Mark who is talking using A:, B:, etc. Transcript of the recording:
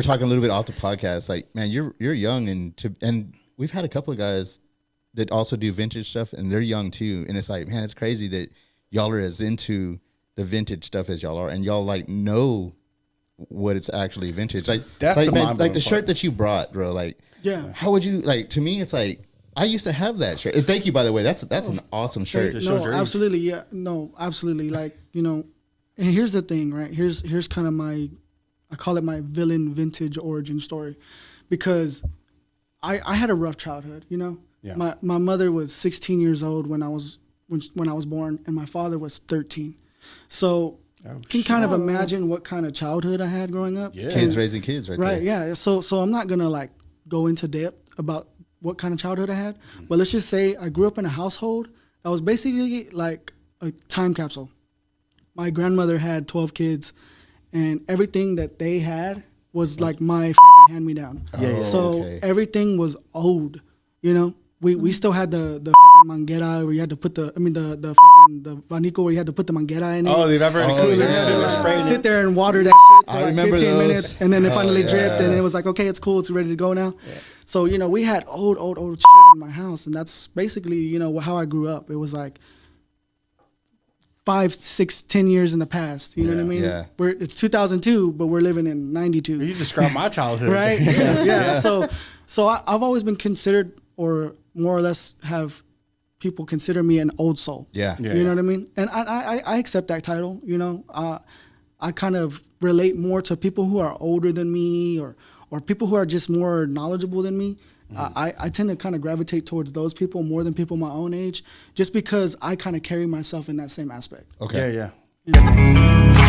A: we're talking a little bit off the podcast. Like, man, you're young, and we've had a couple of guys that also do vintage stuff, and they're young too. And it's like, man, it's crazy that y'all are as into the vintage stuff as y'all are, and y'all like know what it's actually vintage. Like
B: that's
A: like,
B: the
A: man, like the shirt that you brought, bro. Like,
C: Yeah.
A: how would you like? To me, it's like I used to have that shirt. And thank you, by the way. That's an awesome shirt.
B: It shows
C: No,
B: your age.
C: absolutely. Yeah. No, absolutely. Like, you know, and here's the thing, right? Here's kind of I call it my villain vintage origin story, because I had a rough childhood, you know?
B: Yeah.
C: My mother was 16 years old when I was born, and my father was 13. So you can kind of imagine what kind of childhood I had growing up.
B: Yeah.
A: Kids raising kids, right
C: Right,
A: there.
C: yeah. So I'm not gonna like go into depth about what kind of childhood I had, but let's just say I grew up in a household that was basically like a time capsule. My grandmother had 12 kids, and everything that they had was like my fucking hand-me-down.
B: Yeah.
C: So
A: okay.
C: everything was old, you know. We still had the fucking manguera where you had to put the abanico where you had to put the manguera in it.
B: Oh, they've ever in a
A: Oh,
B: cooler.
A: yeah.
B: Sit there spraying
C: Sit
B: it.
C: there and water that shit for
A: I
C: like
A: remember
C: 15
A: those.
C: minutes, and then it finally
A: Oh,
C: dripped,
A: yeah.
C: and it was like, okay, it's cool, it's ready to go now. So, you know, we had old shit in my house, and that's basically, you know, how I grew up. It was like 5, 6, 10 years in the past. You know what I mean?
A: Yeah.
C: It's 2002, but we're living in 92.
B: You described my childhood.
C: Right? Yeah. So I've always been considered, or more or less have people consider me an old soul.
A: Yeah.
B: Yeah.
C: You know what I mean? And I accept that title, you know. I kind of relate more to people who are older than me, or people who are just more knowledgeable than me. I tend to kind of gravitate towards those people more than people my own age, just because I kind of carry myself in that same aspect.
A: Okay.
B: Yeah, yeah.
C: You know?